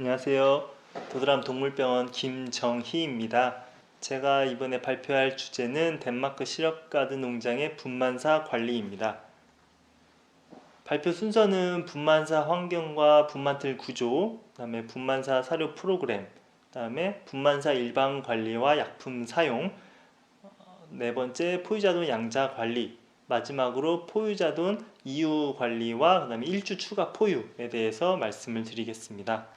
안녕하세요. 도드람 동물병원 김정희입니다. 제가 이번에 발표할 주제는 덴마크 시럽가드 농장의 분만사 관리입니다. 발표 순서는 분만사 환경과 분만틀 구조, 그다음에 분만사 사료 프로그램, 그다음에 분만사 일반 관리와 약품 사용, 네 번째 포유자돈 양자 관리, 마지막으로 포유자돈 이유 관리와 그다음에 일주 추가 포유에 대해서 말씀을 드리겠습니다.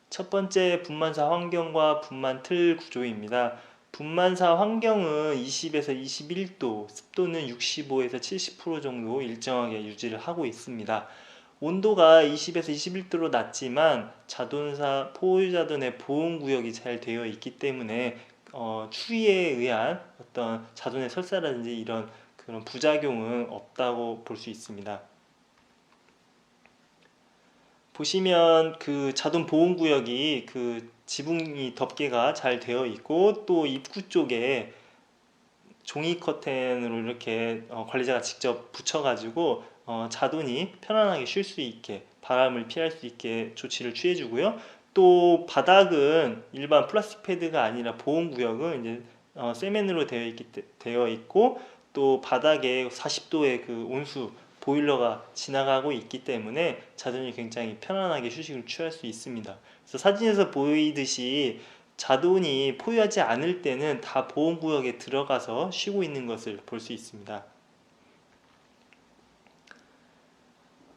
첫 번째 분만사 환경과 분만틀 구조입니다. 분만사 환경은 20에서 21도, 습도는 65에서 70% 정도 일정하게 유지를 하고 있습니다. 온도가 20에서 21도로 낮지만 자돈사 포유자돈의 보온구역이 잘 되어 있기 때문에 추위에 의한 어떤 자돈의 설사라든지 이런 그런 부작용은 없다고 볼 수 있습니다. 보시면 그 자동 보온 구역이 그 지붕이 덮개가 잘 되어 있고, 또 입구 쪽에 종이 커튼으로 이렇게 관리자가 직접 붙여가지고 자돈이 편안하게 쉴 수 있게, 바람을 피할 수 있게 조치를 취해 주고요. 또 바닥은 일반 플라스틱 패드가 아니라 보온 구역은 이제 세면으로 되어 있고, 또 바닥에 40도의 그 온수 보일러가 지나가고 있기 때문에 자돈이 굉장히 편안하게 휴식을 취할 수 있습니다. 그래서 사진에서 보이듯이 자돈이 포유하지 않을 때는 다 보온구역에 들어가서 쉬고 있는 것을 볼 수 있습니다.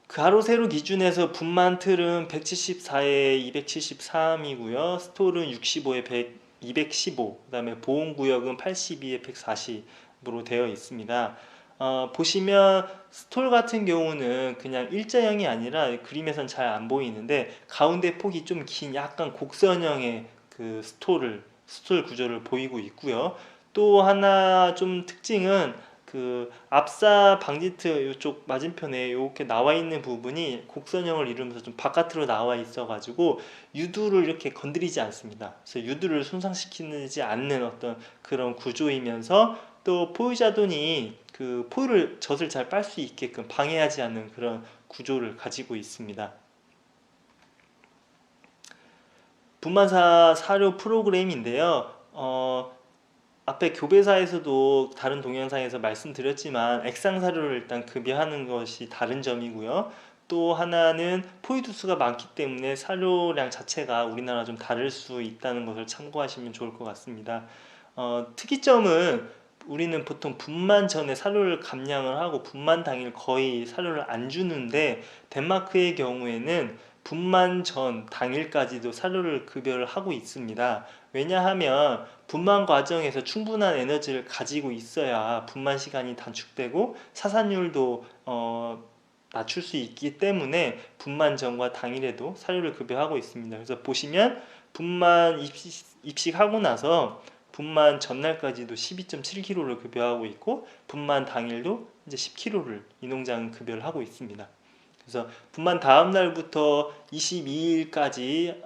그 하루 세로 기준에서 분만틀은 174에 273이고요. 스톨은 65에 215, 그 다음에 보온구역은 82에 140으로 되어 있습니다. 보시면 스톨 같은 경우는 그냥 일자형이 아니라 그림에선 잘 안 보이는데 가운데 폭이 좀 긴 약간 곡선형의 그 스톨 구조를 보이고 있고요. 또 하나 좀 특징은 그 앞사 방지트 이쪽 맞은편에 이렇게 나와 있는 부분이 곡선형을 이루면서 좀 바깥으로 나와 있어 가지고 유두를 이렇게 건드리지 않습니다. 그래서 유두를 손상시키지 않는 어떤 그런 구조이면서, 또 포유자돈이 그 포유를 젖을 잘 빨 수 있게끔 방해하지 않는 그런 구조를 가지고 있습니다. 분만사 사료 프로그램인데요. 앞에 교배사에서도 다른 동영상에서 말씀드렸지만 액상 사료를 일단 급여하는 것이 다른 점이고요. 또 하나는 포유두수가 많기 때문에 사료량 자체가 우리나라 좀 다를 수 있다는 것을 참고하시면 좋을 것 같습니다. 특이점은 우리는 보통 분만 전에 사료를 감량을 하고 분만 당일 거의 사료를 안 주는데, 덴마크의 경우에는 분만 전 당일까지도 사료를 급여를 하고 있습니다. 왜냐하면 분만 과정에서 충분한 에너지를 가지고 있어야 분만 시간이 단축되고 사산율도 낮출 수 있기 때문에 분만 전과 당일에도 사료를 급여하고 있습니다. 그래서 보시면 분만 입식하고 나서 분만 전날까지도 12.7kg를 급여하고 있고, 분만 당일도 이제 10kg를 이 농장은 급여를 하고 있습니다. 그래서 분만 다음 날부터 22일까지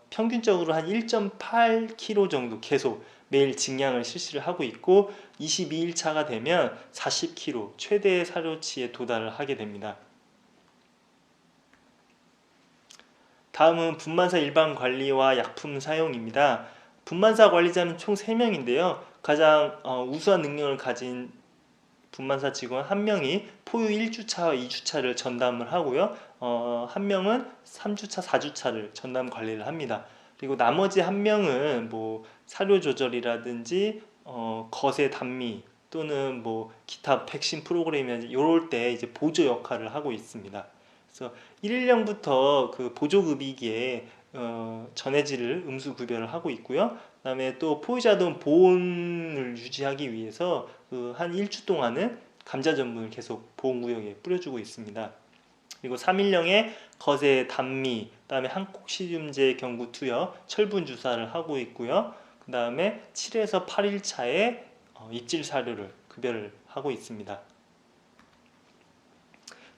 평균적으로 한 1.8kg 정도 계속 매일 증량을 실시를 하고 있고, 22일 차가 되면 40kg 최대 사료치에 도달을 하게 됩니다. 다음은 분만사 일반 관리와 약품 사용입니다. 분만사 관리자는 총 3명인데요. 가장 우수한 능력을 가진 분만사 직원 1명이 포유 1주차와 2주차를 전담을 하고요. 한 명은 3주차, 4주차를 전담 관리를 합니다. 그리고 나머지 1명은 뭐 사료 조절이라든지 거세 단미 또는 뭐 기타 백신 프로그램이나 이럴 때 이제 보조 역할을 하고 있습니다. 그래서 1일령부터 그 보조급이기에 전해질을 음수 구별을 하고 있고요. 그 다음에 또 포유자돈 보온을 유지하기 위해서 그한 일주 동안은 감자 전분을 계속 보온구역에 뿌려주고 있습니다. 그리고 3일령에 거세 단미, 그 다음에 항콕시듐제 경구 투여, 철분 주사를 하고 있고요. 그 다음에 7에서 8일 차에 입질 사료를 급여를 하고 있습니다.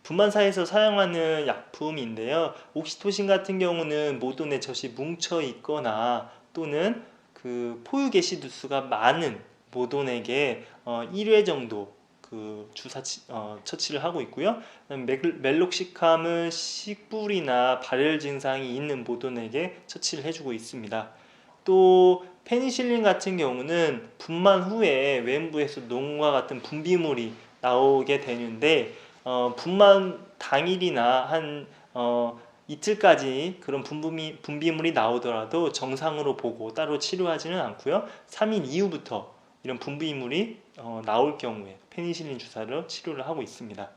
분만사에서 사용하는 약품인데요. 옥시토신 같은 경우는 모돈의 젖이 뭉쳐 있거나 또는 그 포유 게시두수가 많은 모돈에게 1회 정도 처치를 하고 있고요. 멜록시캄은 식불이나 발열 증상이 있는 모돈에게 처치를 해주고 있습니다. 또 페니실린 같은 경우는 분만 후에 외부에서 농과 같은 분비물이 나오게 되는데 분만 당일이나 한 이틀까지 그런 분비물이 나오더라도 정상으로 보고 따로 치료하지는 않고요. 3일 이후부터 이런 분비물이 나올 경우에 페니실린 주사로 치료를 하고 있습니다.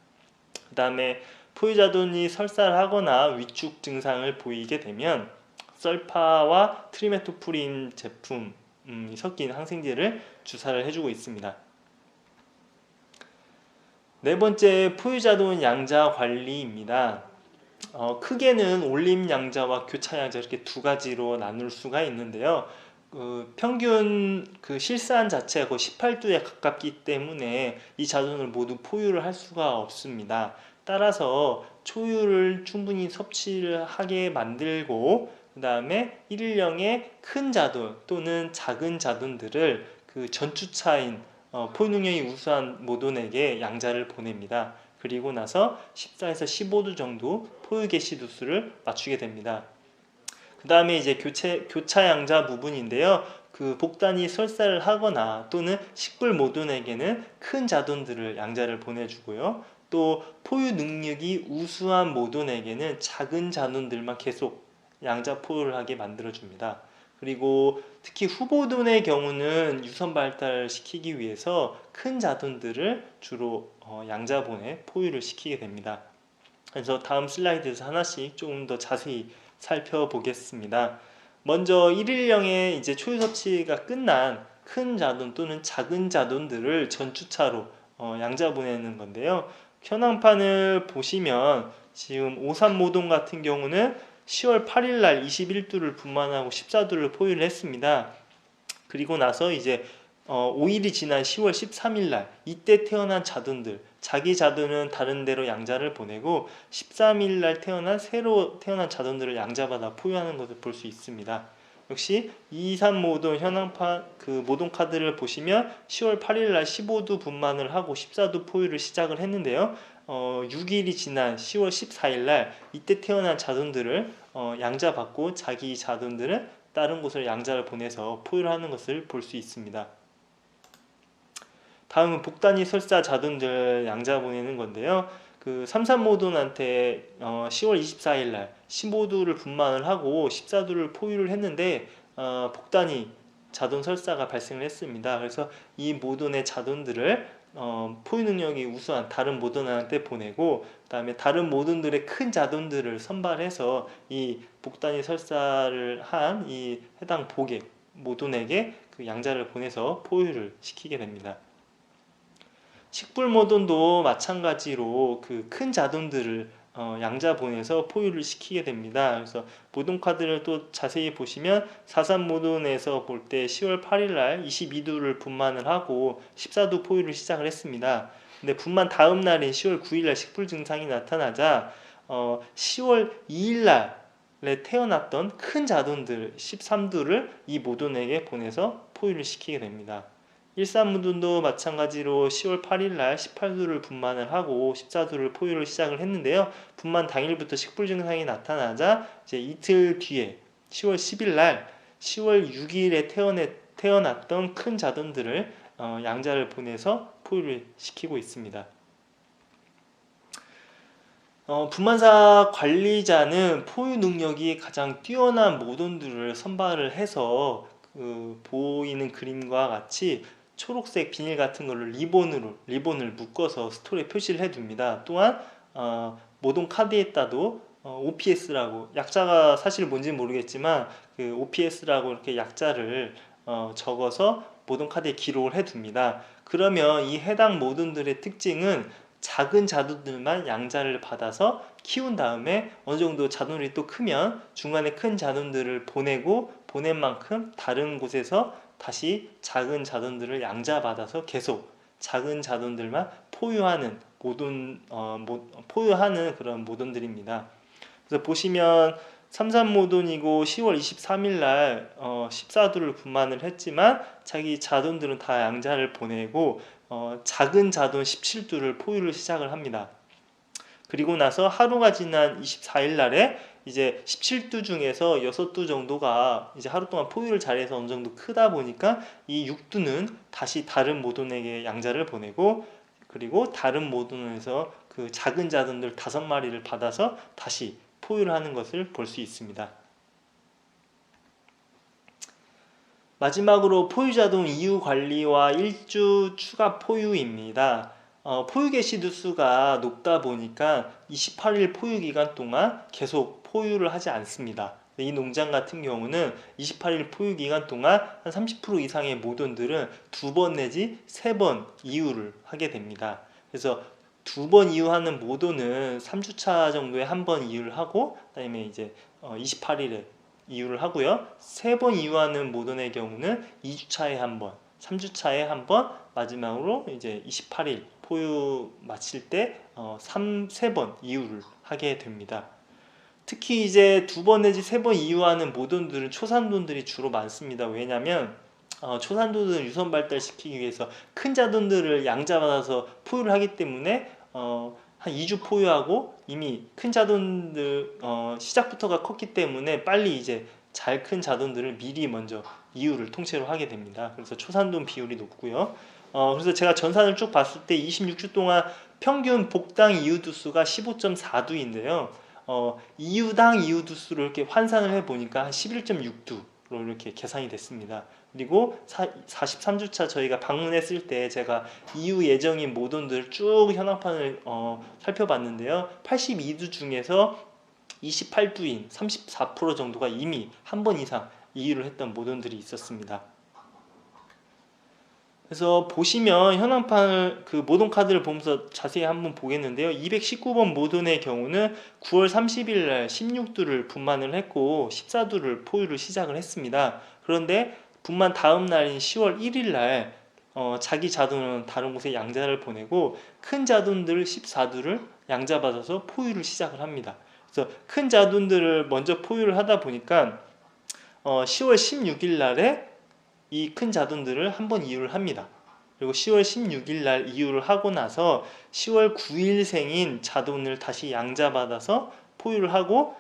그 다음에 포유자돈이 설사를 하거나 위축 증상을 보이게 되면 썰파와 트리메토프린 제품이 섞인 항생제를 주사를 해주고 있습니다. 네 번째, 포유자돈 양자 관리입니다. 크게는 올림 양자와 교차 양자 이렇게 두 가지로 나눌 수가 있는데요. 평균 실산 자체가 거의 18도에 가깝기 때문에 이 자돈을 모두 포유를 할 수가 없습니다. 따라서 초유를 충분히 섭취를 하게 만들고 그 다음에 일일령의 큰 자돈 또는 작은 자돈들을 전주차인 포유 능력이 우수한 모돈에게 양자를 보냅니다. 그리고 나서 14에서 15도 정도 포유 개시 도수를 맞추게 됩니다. 그 다음에 이제 교차 양자 부분인데요. 복단이 설사를 하거나 또는 식불 모돈에게는 큰 자돈들을 양자를 보내주고요. 또 포유 능력이 우수한 모돈에게는 작은 자돈들만 계속 양자 포유를 하게 만들어줍니다. 그리고 특히 후보돈의 경우는 유선 발달시키기 위해서 큰 자돈들을 주로 양자본에 포유를 시키게 됩니다. 그래서 다음 슬라이드에서 하나씩 조금 더 자세히 살펴보겠습니다. 먼저 일일령의 이제 초유 섭취가 끝난 큰 자돈 또는 작은 자돈들을 전주차로 양자 보내는 건데요. 현황판을 보시면 지금 53모돈 같은 경우는 10월 8일날 21두를 분만하고 14두를 포유를 했습니다. 그리고 나서 이제 5일이 지난 10월 13일날 이때 태어난 자돈들, 자기 자돈은 다른 데로 양자를 보내고 13일날 새로 태어난 자돈들을 양자받아 포유하는 것을 볼 수 있습니다. 역시 23모돈 현황판 모돈 카드를 보시면 10월 8일날 15두 분만을 하고 14두 포유를 시작을 했는데요. 6일이 지난 10월 14일날 이때 태어난 자돈들을 양자받고 자기 자돈들은 다른 곳으로 양자를 보내서 포유를 하는 것을 볼 수 있습니다. 다음은 복단위 설사 자돈들 양자 보내는 건데요. 33모돈한테 10월 24일날 15두를 분만을 하고 14두를 포유를 했는데 복단위 자돈 설사가 발생을 했습니다. 그래서 이 모돈의 자돈들을 포유 능력이 우수한 다른 모돈한테 보내고 그 다음에 다른 모돈들의 큰 자돈들을 선발해서 이 복단위 설사를 한 이 해당 복의 모돈에게 양자를 보내서 포유를 시키게 됩니다. 식불 모돈도 마찬가지로 큰 자돈들을 양자 보내서 포유를 시키게 됩니다. 그래서 모돈 카드를 또 자세히 보시면 43모돈에서 볼 때 10월 8일날 22두를 분만을 하고 14두 포유를 시작을 했습니다. 근데 분만 다음 날인 10월 9일날 식불 증상이 나타나자 10월 2일날에 태어났던 큰 자돈들 13두를 이 모돈에게 보내서 포유를 시키게 됩니다. 13모돈도 마찬가지로 10월 8일날 18두를 분만을 하고 14두를 포유를 시작을 했는데요. 분만 당일부터 식불 증상이 나타나자 이제 이틀 뒤에 10월 10일날 10월 6일에 태어났던 큰 자돈들을 양자를 보내서 포유를 시키고 있습니다. 분만사 관리자는 포유 능력이 가장 뛰어난 모돈들을 선발을 해서 보이는 그림과 같이 초록색 비닐 같은 걸로 리본을 묶어서 스토리에 표시를 해둡니다. 또한 모돈 카드에다도 OPS라고 약자가 사실 뭔지는 모르겠지만 OPS라고 이렇게 약자를 적어서 모돈 카드에 기록을 해둡니다. 그러면 이 해당 모돈들의 특징은 작은 자돈들만 양자를 받아서 키운 다음에 어느 정도 자돈이 또 크면 중간에 큰 자돈들을 보낸 만큼 다른 곳에서 다시 작은 자돈들을 양자받아서 계속 작은 자돈들만 포유하는 그런 모돈들입니다. 그래서 보시면 33모돈이고 10월 23일날 14두를 분만을 했지만 자기 자돈들은 다 양자를 보내고 작은 자돈 17두를 포유를 시작을 합니다. 그리고 나서 하루가 지난 24일 날에 이제 17두 중에서 6두 정도가 이제 하루 동안 포유를 잘해서 어느 정도 크다 보니까 이 6두는 다시 다른 모돈에게 양자를 보내고, 그리고 다른 모돈에서 그 작은 자돈들 5마리를 받아서 다시 포유를 하는 것을 볼 수 있습니다. 마지막으로 포유자동 이후 관리와 일주 추가 포유입니다. 포유 개시 두수가 높다 보니까 28일 포유 기간 동안 계속 포유를 하지 않습니다. 이 농장 같은 경우는 28일 포유 기간 동안 한 30% 이상의 모돈들은 2번 내지 3번 이유를 하게 됩니다. 그래서 2번 이유하는 모돈은 3주차 정도에 한 번 이유를 하고, 그다음에 이제 28일에 이유를 하고요. 3번 이유하는 모돈의 경우는 2주차에 한 번, 3주차에 한 번, 마지막으로 이제 28일 포유 마칠 때 3번 이유를 하게 됩니다. 특히 이제 2번 내지 3번 이유하는 모돈들은 초산돈들이 주로 많습니다. 왜냐하면 초산돈을 유선 발달시키기 위해서 큰 자돈들을 양자받아서 포유를 하기 때문에 한 2주 포유하고 이미 큰 자돈들 시작부터가 컸기 때문에 빨리 이제 잘 큰 자돈들을 미리 먼저 이유를 통째로 하게 됩니다. 그래서 초산돈 비율이 높고요. 그래서 제가 전산을 쭉 봤을 때 26주 동안 평균 복당 이유 두수가 15.4두인데요. 이유당 이유 두수를 이렇게 환산을 해 보니까 한 11.6두로 이렇게 계산이 됐습니다. 그리고 43주차 저희가 방문했을 때 제가 이후 예정인 모돈들 쭉 현황판을 살펴봤는데요. 82두 중에서 28두인 34% 정도가 이미 한 번 이상 이유를 했던 모돈들이 있었습니다. 그래서 보시면 현황판을 그 모돈 카드를 보면서 자세히 한번 보겠는데요. 219번 모돈의 경우는 9월 30일 날 16두를 분만을 했고 14두를 포유를 시작을 했습니다. 그런데 분만 다음 날인 10월 1일 날 자기 자돈은 다른 곳에 양자를 보내고 큰 자돈들 14두를 양자받아서 포유를 시작을 합니다. 그래서 큰 자돈들을 먼저 포유를 하다 보니까 10월 16일 날에 이 큰 자돈들을 한번 이유를 합니다. 그리고 10월 16일 날 이유를 하고 나서 10월 9일생인 자돈을 다시 양자받아서 포유를 하고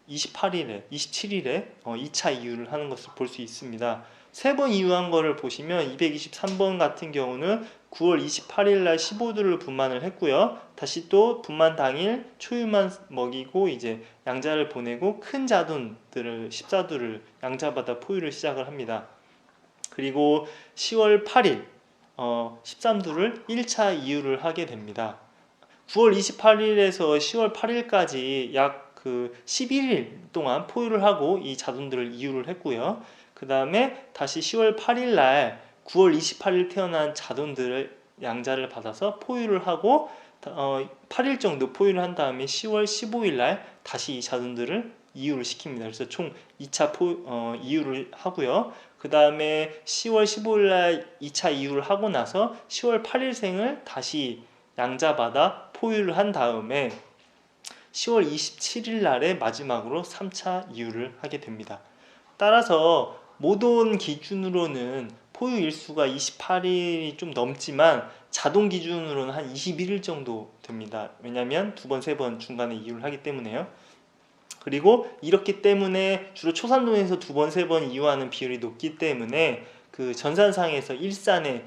28일에 27일에 2차 이유를 하는 것을 볼 수 있습니다. 3번 이유한 거를 보시면 223번 같은 경우는 9월 28일 날 15두를 분만을 했고요. 다시 또 분만 당일 초유만 먹이고 이제 양자를 보내고 큰 자돈들을 14두를 양자받아 포유를 시작을 합니다. 그리고 10월 8일 13두를 1차 이유를 하게 됩니다. 9월 28일에서 10월 8일까지 약 11일 동안 포유를 하고 이 자돈들을 이유를 했고요. 그 다음에 다시 10월 8일 날 9월 28일 태어난 자돈들을 양자를 받아서 포유를 하고 8일 정도 포유를 한 다음에 10월 15일 날 다시 이 자돈들을 이유를 시킵니다. 그래서 총 2차 이유를 하고요. 그 다음에 10월 15일 날 2차 이유를 하고 나서 10월 8일생을 다시 양자받아 포유를 한 다음에 10월 27일 날에 마지막으로 3차 이유를 하게 됩니다. 따라서 모돈 기준으로는 포유 일수가 28일이 좀 넘지만 자동 기준으로는 한 21일 정도 됩니다. 왜냐하면 2번, 3번 중간에 이유를 하기 때문에요. 그리고 이렇기 때문에 주로 초산동에서 2번, 3번 이유하는 비율이 높기 때문에 그 전산상에서 일산의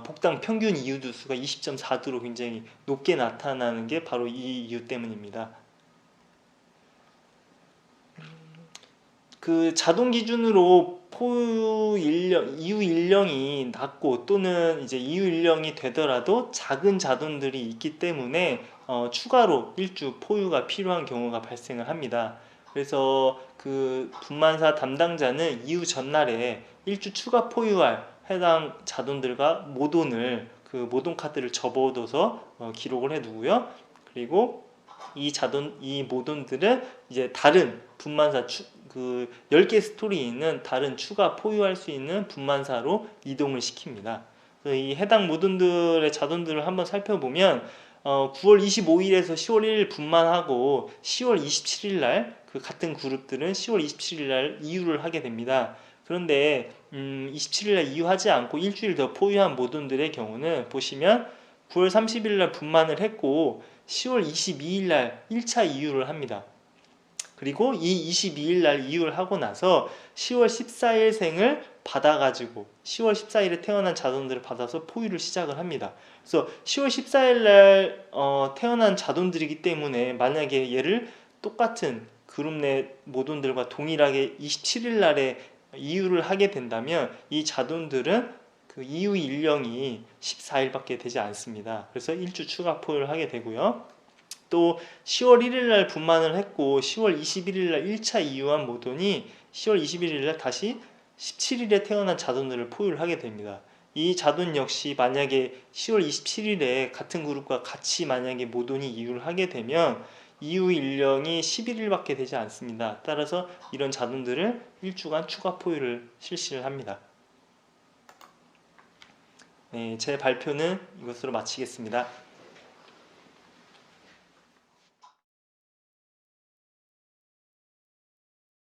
복당 평균 이유 두수가 20.4두로 굉장히 높게 나타나는 게 바로 이 이유 때문입니다. 그 자동 기준으로 포유 일령, 이유 일령이 낮고 또는 이제 이유 일령이 되더라도 작은 자돈들이 있기 때문에 추가로 일주 포유가 필요한 경우가 발생을 합니다. 그래서 그 분만사 담당자는 이유 전날에 일주 추가 포유할 해당 자돈들과 모돈을 그 모돈 카드를 접어둬서 기록을 해두고요. 그리고 이 모돈들은 이제 다른 분만사 그 10개 스토리에 있는 다른 추가 포유할 수 있는 분만사로 이동을 시킵니다. 이 해당 모돈들의 자돈들을 한번 살펴보면 9월 25일에서 10월 1일 분만하고 10월 27일 날 그 같은 그룹들은 10월 27일 날 이유를 하게 됩니다. 그런데 27일날 이유하지 않고 일주일 더 포유한 모돈들의 경우는 보시면 9월 30일날 분만을 했고 10월 22일날 1차 이유를 합니다. 그리고 이 22일날 이유를 하고 나서 10월 14일생을 받아가지고 10월 14일에 태어난 자손들을 받아서 포유를 시작을 합니다. 그래서 10월 14일날 태어난 자손들이기 때문에 만약에 얘를 똑같은 그룹 내 모돈들과 동일하게 27일날에 이유를 하게 된다면 이 자손들은 그 이유 일령이 14일밖에 되지 않습니다. 그래서 1주 추가 포유를 하게 되고요. 또 10월 1일날 분만을 했고 10월 21일날 1차 이유한 모돈이 10월 21일날 다시 17일에 태어난 자손들을 포유를 하게 됩니다. 이 자손 역시 만약에 10월 27일에 같은 그룹과 같이 만약에 모돈이 이유를 하게 되면 이유 일령이 11일밖에 되지 않습니다. 따라서 이런 자손들을 1주간 추가 포유를 실시를 합니다. 네, 제 발표는 이것으로 마치겠습니다.